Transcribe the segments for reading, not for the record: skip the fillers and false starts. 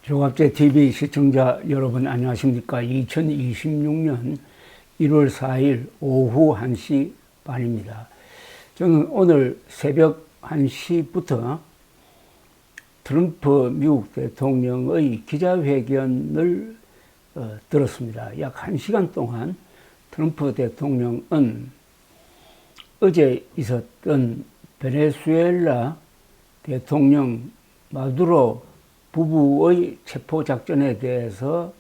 조갑제 TV 시청자 여러분 안녕하십니까? 2026년 1월 4일 오후 1시 반입니다. 저는 오늘 새벽 1시부터 트럼프 미국 대통령의 기자회견을 들었습니다. 약 1시간 동안 트럼프 대통령은 어제 있었던 베네수엘라 대통령 마두로 부부의 체포작전에 대해서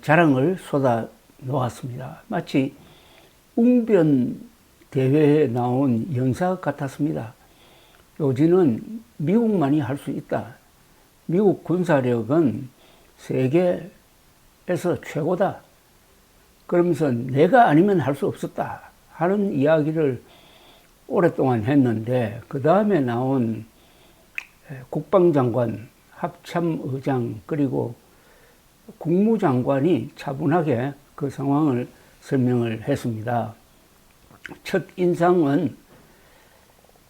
자랑을 쏟아 놓았습니다. 마치 웅변 대회에 나온 연사 같았습니다. 요지는 미국만이 할 수 있다. 미국 군사력은 세계에서 최고다. 그러면서 내가 아니면 할 수 없었다 하는 이야기를 오랫동안 했는데, 그 다음에 나온 국방장관, 합참의장 그리고 국무장관이 차분하게 그 상황을 설명을 했습니다. 첫 인상은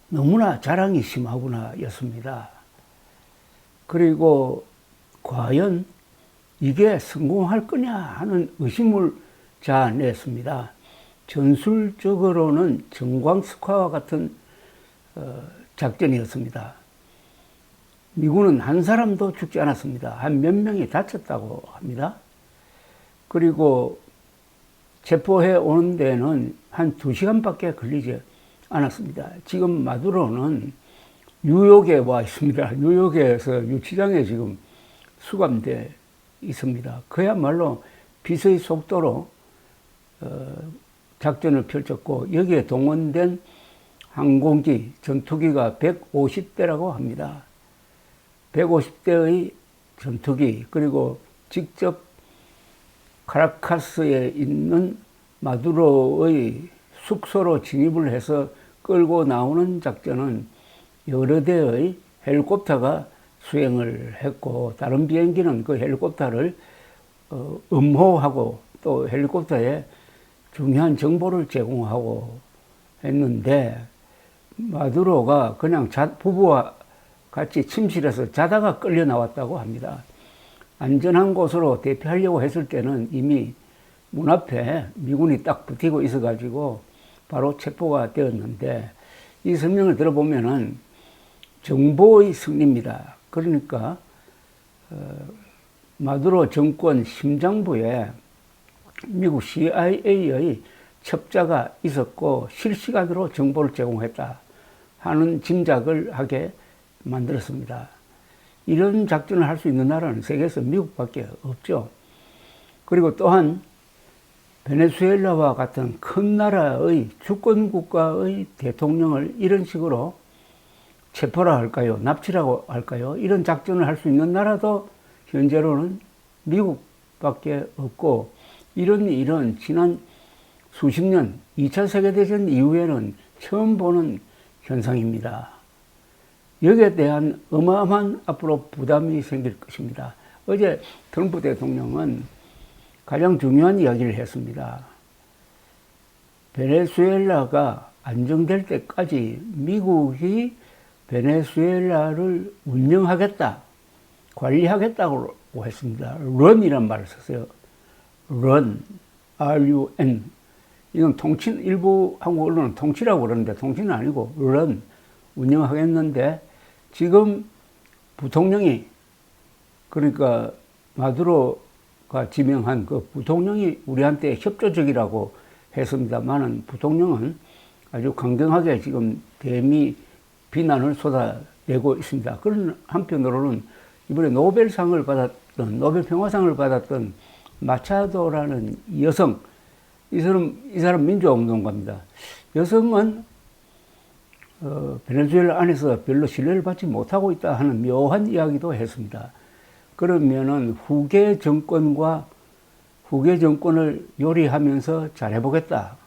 너무나 자랑이 심하구나 였습니다. 그리고 과연 이게 성공할 거냐 하는 의심을 자아냈습니다. 전술적으로는 정광석화와 같은 작전이었습니다. 미군은 한 사람도 죽지 않았습니다. 한 몇 명이 다쳤다고 합니다. 그리고 체포해 오는 데는 한 2시간밖에 걸리지 않았습니다. 지금 마두로는 뉴욕에 와 있습니다. 뉴욕에서 유치장에 지금 수감돼 있습니다. 그야말로 빛의 속도로 작전을 펼쳤고, 여기에 동원된 항공기, 전투기가 150대라고 합니다. 150대의 전투기, 그리고 직접 카라카스에 있는 마두로의 숙소로 진입을 해서 끌고 나오는 작전은 여러 대의 헬리콥터가 수행을 했고, 다른 비행기는 그 헬리콥터를 음호하고 또 헬리콥터에 중요한 정보를 제공하고 했는데, 마두로가 그냥 부부와 같이 침실에서 자다가 끌려 나왔다고 합니다. 안전한 곳으로 대피하려고 했을 때는 이미 문 앞에 미군이 딱 붙이고 있어가지고 바로 체포가 되었는데, 이 설명을 들어보면은 정보의 승리입니다. 그러니까 마두로 정권 심장부에 미국 CIA의 첩자가 있었고 실시간으로 정보를 제공했다 하는 짐작을 하게 만들었습니다. 이런 작전을 할 수 있는 나라는 세계에서 미국밖에 없죠. 그리고 또한 베네수엘라와 같은 큰 나라의 주권국가의 대통령을 이런 식으로 체포라 할까요? 납치라고 할까요? 이런 작전을 할 수 있는 나라도 현재로는 미국밖에 없고, 이런 일은 지난 수십 년, 2차 세계대전 이후에는 처음 보는 현상입니다. 여기에 대한 어마어마한 앞으로 부담이 생길 것입니다. 어제 트럼프 대통령은 가장 중요한 이야기를 했습니다. 베네수엘라가 안정될 때까지 미국이 베네수엘라를 운영하겠다, 관리하겠다고 했습니다. run이란 말을 썼어요. run, R-U-N. 이건 일부 한국 언론은 통치라고 그러는데 통치는 아니고 run, 운영하겠는데, 지금 부통령이, 그러니까 마두로가 지명한 그 부통령이 우리한테 협조적이라고 했습니다만은, 부통령은 아주 강경하게 지금 대미 비난을 쏟아내고 있습니다. 그런 한편으로는 이번에 노벨 평화상을 받았던 마차도라는 여성, 이 사람 민주화운동가입니다. 여성은 베네수엘라 안에서 별로 신뢰를 받지 못하고 있다 하는 묘한 이야기도 했습니다. 그러면은 후계 정권을 요리하면서 잘해보겠다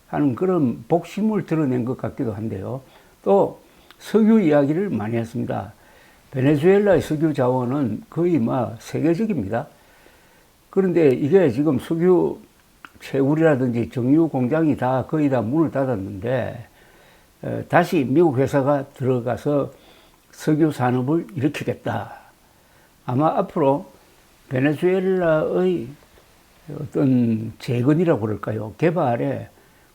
하는 그런 복심을 드러낸 것 같기도 한데요. 또 석유 이야기를 많이 했습니다. 베네수엘라의 석유 자원은 거의 세계적입니다. 그런데 이게 지금 석유 채굴이라든지 정유 공장이 거의 다 문을 닫았는데, 다시 미국 회사가 들어가서 석유 산업을 일으키겠다 아마 앞으로 베네수엘라의 어떤 재건이라고 그럴까요? 개발의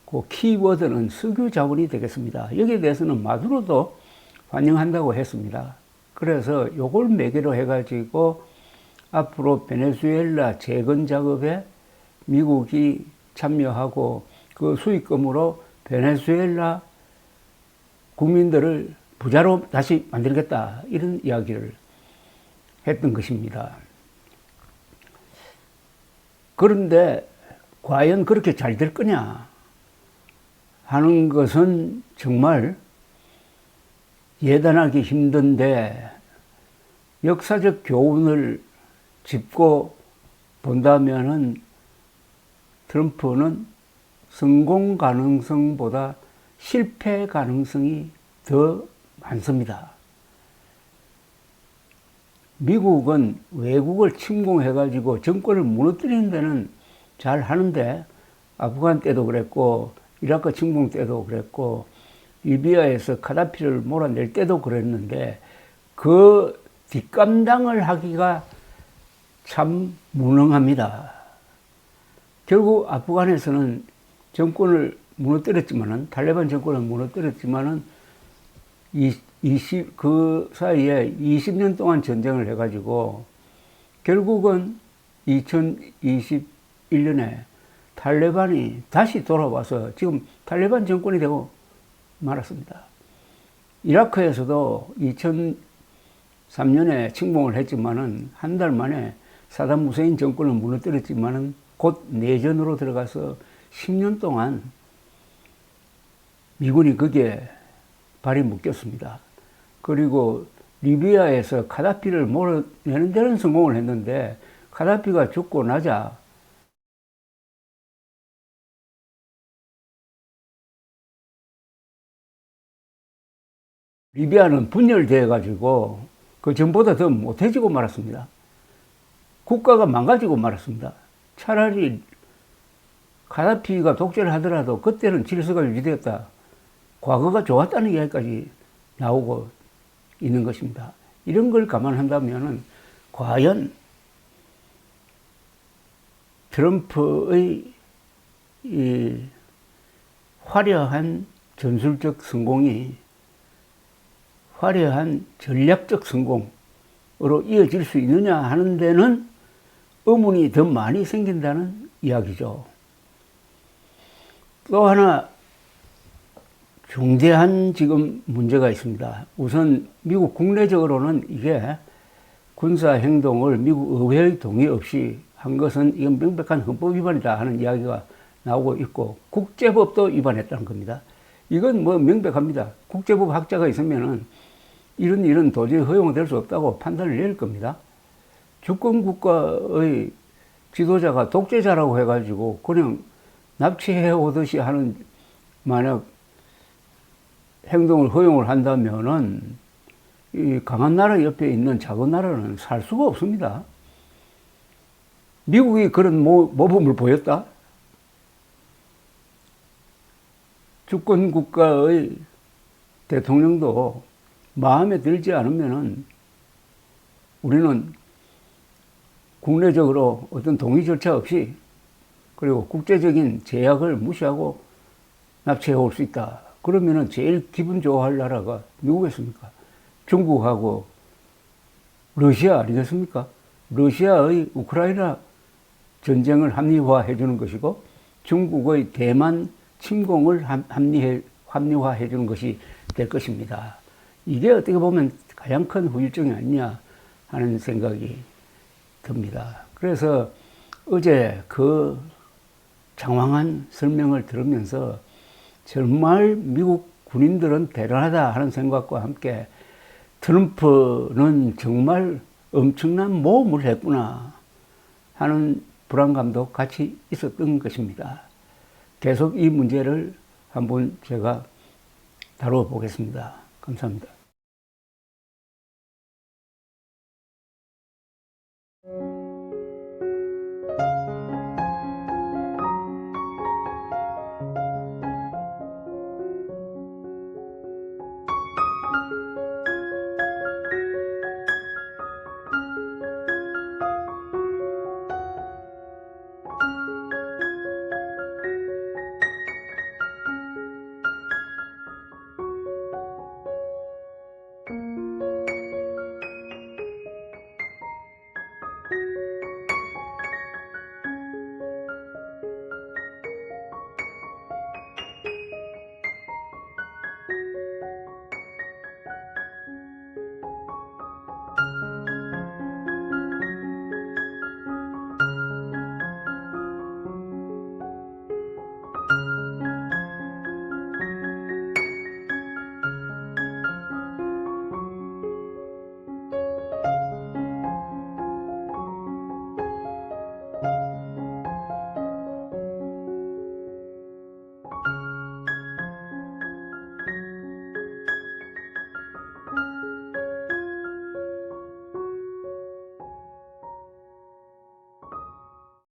그 키워드는 석유 자원이 되겠습니다. 여기에 대해서는 마두로도 환영한다고 했습니다. 그래서 요걸 매개로 해가지고 앞으로 베네수엘라 재건 작업에 미국이 참여하고 그 수익금으로 베네수엘라 국민들을 부자로 다시 만들겠다, 이런 이야기를 했던 것입니다. 그런데 과연 그렇게 잘 될 거냐 하는 것은 정말 예단하기 힘든데, 역사적 교훈을 짚고 본다면은 트럼프는 성공 가능성보다 실패 가능성이 더 많습니다. 미국은 외국을 침공해가지고 정권을 무너뜨리는 데는 잘 하는데, 아프간 때도 그랬고, 이라크 침공 때도 그랬고, 리비아에서 카다피를 몰아낼 때도 그랬는데, 그 뒷감당을 하기가 참 무능합니다. 결국 아프간에서는 정권을 무너뜨렸지만은, 탈레반 정권을 무너뜨렸지만은, 그 사이에 20년 동안 전쟁을 해가지고, 결국은 2021년에 탈레반이 다시 돌아와서 지금 탈레반 정권이 되고 말았습니다. 이라크에서도 2003년에 침공을 했지만은 한 달 만에 사담 후세인 정권을 무너뜨렸지만은 곧 내전으로 들어가서 10년 동안 미군이 거기에 발이 묶였습니다. 그리고 리비아에서 카다피를 몰아내는 데는 성공을 했는데, 카다피가 죽고 나자 리비아는 분열되어 가지고 그 전보다 더 못해지고 말았습니다. 국가가 망가지고 말았습니다. 차라리 카다피가 독재를 하더라도 그때는 질서가 유지되었다, 과거가 좋았다는 이야기까지 나오고 있는 것입니다. 이런 걸 감안한다면 과연 트럼프의 이 화려한 전술적 성공이 화려한 전략적 성공으로 이어질 수 있느냐 하는 데는 의문이 더 많이 생긴다는 이야기죠. 또 하나 중대한 지금 문제가 있습니다. 우선 미국 국내적으로는 이게 군사 행동을 미국 의회의 동의 없이 한 것은 이건 명백한 헌법 위반이다 하는 이야기가 나오고 있고, 국제법도 위반했다는 겁니다. 이건 뭐 명백합니다. 국제법 학자가 있으면은 이런 일은 도저히 허용될 수 없다고 판단을 내릴 겁니다. 주권 국가의 지도자가 독재자라고 해가지고 그냥 납치해 오듯이 하는 만약 행동을 허용을 한다면은 이 강한 나라 옆에 있는 작은 나라는 살 수가 없습니다. 미국이 그런 모범을 보였다? 주권 국가의 대통령도 마음에 들지 않으면은 우리는 국내적으로 어떤 동의 절차 없이, 그리고 국제적인 제약을 무시하고 납치해 올 수 있다. 그러면은 제일 기분 좋아할 나라가 누구겠습니까? 중국하고 러시아 아니겠습니까? 러시아의 우크라이나 전쟁을 합리화해 주는 것이고, 중국의 대만 침공을 합리화해 주는 것이 될 것입니다. 이게 어떻게 보면 가장 큰 후유증이 아니냐 하는 생각이 듭니다. 그래서 어제 그 장황한 설명을 들으면서 정말 미국 군인들은 대단하다 하는 생각과 함께 트럼프는 정말 엄청난 모험을 했구나 하는 불안감도 같이 있었던 것입니다. 계속 이 문제를 한번 제가 다뤄보겠습니다. 감사합니다.